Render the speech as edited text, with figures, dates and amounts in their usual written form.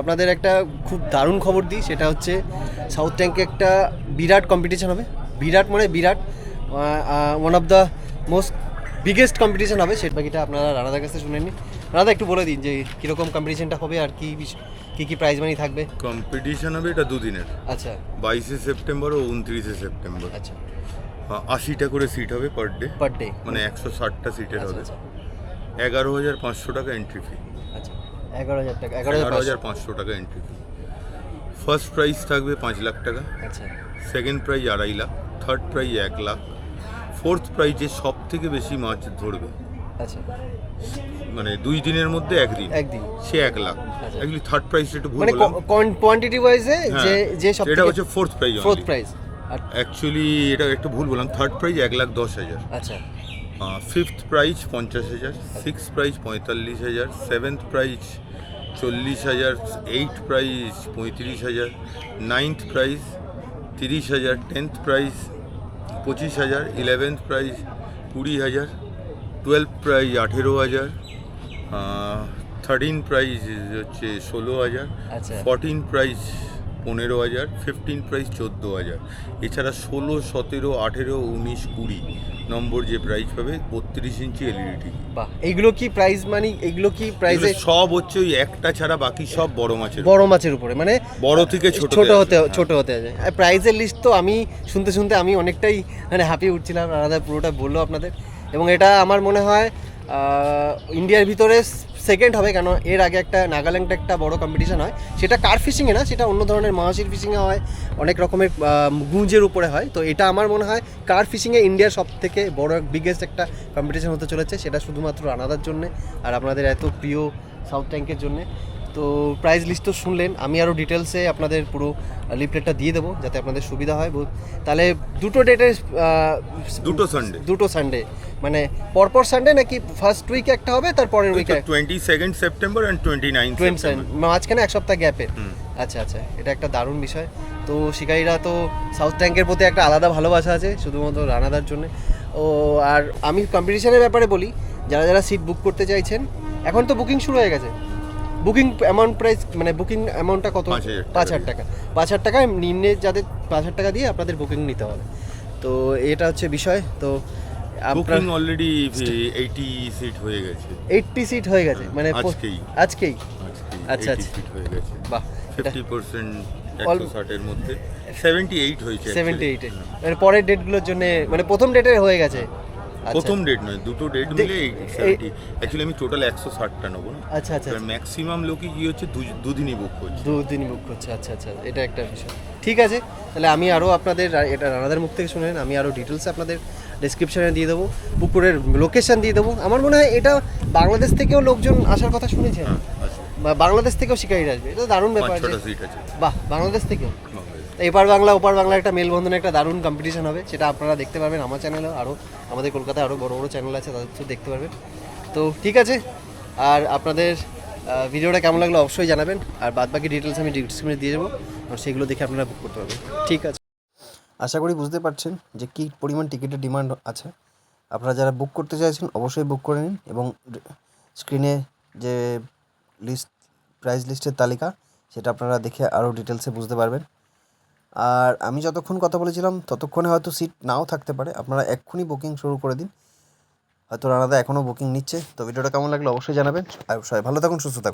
আপনাদের একটা খুব দারুণ খবর দিই, সেটা হচ্ছে সাউথ ট্যাঙ্কে একটা বিরাট কম্পিটিশন হবে। বিরাট মানে বিরাট, one of the most biggest competition হবে। সেটা বাকিটা আপনারা রানাদার কাছে শুনেননি। রানাদা একটু বলে দিন যে কীরকম কম্পিটিশনটা হবে আর কী কী প্রাইজ মানি থাকবে। কম্পিটিশন হবে এটা দুদিনের। আচ্ছা, 22শে সেপ্টেম্বর ও 29শে সেপ্টেম্বর। আচ্ছা, 80টা করে সিট হবে পার ডে, মানে 160টা সিটের হবে। 11,500 টাকা এন্ট্রি ফি। আচ্ছা, 11,000 টাকা, 11,500 টাকা এন্ট্রি ফি। ফার্স্ট প্রাইজ থাকবে 5 লাখ টাকা, আচ্ছা, second prize 2.5 lakh, third prize 1 lakh, fourth প্রাইজে সব থেকে বেশি মাছ ধরবে, আচ্ছা, মানে 2 দিনের মধ্যে একদিন সে 1 লাখ। অ্যাকচুয়ালি থার্ড প্রাইজটা একটু ভুল মানে বললাম, কোয়ান্টিটি ওয়াইজে যে সব এটা হচ্ছে ফোর্থ প্রাইজ। অ্যাকচুয়ালি এটা একটু ভুল বললাম, থার্ড প্রাইজ 1,10,000। আচ্ছা, fifth prize 50,000, six prize 45,000, seventh prize 40,000, eight prize 35,000, ninth prize 30,000, tenth prize 25,000, eleventh prize 20,000, twelve prize 18,000, thirteen prize হচ্ছে 16,000, আচ্ছা, 14 প্রাইজ 15,000, 15 প্রাইজ 14,000। এছাড়া 16, 17, 18, 19, 20 নম্বর যে প্রাইজ পাবে 32 ইঞ্চি এলইডি টিভি। বাহ, এইগুলো কি প্রাইজ মানি? এইগুলো কি প্রাইজে সব হচ্ছে ওই একটা ছাড়া বাকি সব বড় মাছের উপরে, মানে বড় থেকে ছোট হতে আছে। প্রাইজের লিস্ট তো আমি শুনতে আমি অনেকটাই মানে হ্যাপি উঠছিলাম। রানাদা পুরোটা বললো আপনাদের, এবং এটা আমার মনে হয় ইন্ডিয়ার ভিতরে সেকেন্ড হবে, কেন এর আগে একটা নাগাল্যান্ডে একটা বড় কম্পিটিশন হয়, সেটা কার ফিশিংয়ে না, সেটা অন্য ধরনের মহাশির ফিশিংয়ে হয়, অনেক রকমের গুঞ্জের উপরে হয়। তো এটা আমার মনে হয় কার ফিশিংয়ে ইন্ডিয়ার সব থেকে বড় বিগেস্ট একটা কম্পিটিশন হতে চলেছে, সেটা শুধুমাত্র রানাদার জন্যে আর আপনাদের এত প্রিয় সাউথ ট্যাঙ্কের জন্যে। তো প্রাইস লিস্ট তো শুনলেন, আমি আরও ডিটেলসে আপনাদের পুরো লিফলেটটা দিয়ে দেবো যাতে আপনাদের সুবিধা হয়। তাহলে দুটো সানডে মানে পরপর সানডে নাকি ফার্স্ট উইকে একটা হবে, তারপরের উইকে 22 সেপ্টেম্বর এন্ড 29 সেপ্টেম্বর, মাঝখানে এক সপ্তাহ গ্যাপে। আচ্ছা, এটা একটা দারুণ বিষয়। তো শিকারীরা তো সাউথ ট্যাঙ্কের প্রতি একটা আলাদা ভালোবাসা আছে শুধুমাত্র রানাদার জন্য। আর আমি কম্পিটিশনের ব্যাপারে বলি, যারা সিট বুক করতে চাইছেন, এখন তো বুকিং শুরু হয়ে গেছে। বুকিং অ্যামাউন্ট প্রাইস মানে বুকিং অ্যামাউন্টটা কত? 5,000 টাকা। 5,000 টাকায় নিম্নে যাদের 5,000 টাকা দিয়ে আপনাদের বুকিং নিতে হবে। তো এটা হচ্ছে বিষয়। তো বুকিং অলরেডি 80 সিট হয়ে গেছে। 80 সিট হয়ে গেছে, মানে আজকেই আচ্ছা সিট হয়ে গেছে। বাহ, 50% 160 এর মধ্যে 78 হয়েছে। 78 মানে পরের ডেটগুলোর জন্য, মানে প্রথম ডেটের হয়ে গেছে। প্রথম ডেট নয়, দুটো ডেট মিলে 70। অ্যাকচুয়ালি আমি টোটাল 160টা নেবো না। আচ্ছা, ম্যাক্সিমাম লোকই কি হচ্ছে দুদিনই বুক করছে। আচ্ছা, এটা একটা বিষয়। ঠিক আছে, তাহলে আমি আরও আপনাদের, এটা রানাদার মুখ থেকে শুনেন, আমি আরও ডিটেলসে আপনাদের ডেসক্রিপশনে দিয়ে দেবো, পুকুরের লোকেশন দিয়ে দেবো। আমার মনে হয় এটা বাংলাদেশ থেকেও লোকজন আসার কথা শুনেছেন, বাংলাদেশ থেকেও শিকারীরা আসবে, এটা দারুণ ব্যাপার। বাহ, বাংলাদেশ থেকেও এপার বাংলা ওপার বাংলা একটা মেলবন্ধনে একটা দারুণ কম্পিটিশন হবে, সেটা আপনারা দেখতে পারবেন আমার চ্যানেলে, আরও আমাদের কলকাতায় আরও বড় বড় চ্যানেল আছে, তাদের তো দেখতে পারবেন। তো ঠিক আছে, আর আপনাদের ভিডিওটা কেমন লাগলো অবশ্যই জানাবেন, আর বাদবাকি ডিটেলস আমি ডিসক্রিপশনে দিয়ে দেবো, আর সেগুলো দেখে আপনারা বুক করতে পারবেন। ঠিক আছে, আশা করি বুঝতে পারছেন যে কী পরিমাণ টিকিটের ডিমান্ড আছে। আপনারা যারা বুক করতে চাইছেন অবশ্যই বুক করে নিন, এবং স্ক্রিনে যে প্রাইস লিস্টের তালিকা সেটা আপনারা দেখে আরও ডিটেলসে বুঝতে পারবেন। আর আমি যতক্ষণ কথা বলেছিলাম ততক্ষণে হয়তো সিট নাও থাকতে পারে, আপনারা এক্ষুনি বুকিং শুরু করে দিন, হয়তো রানাদা এখনও বুকিং নিচ্ছে। তো ভিডিওটা কেমন লাগলো অবশ্যই জানাবেন, আর সবাই ভালো থাকুন, সুস্থ থাকুন।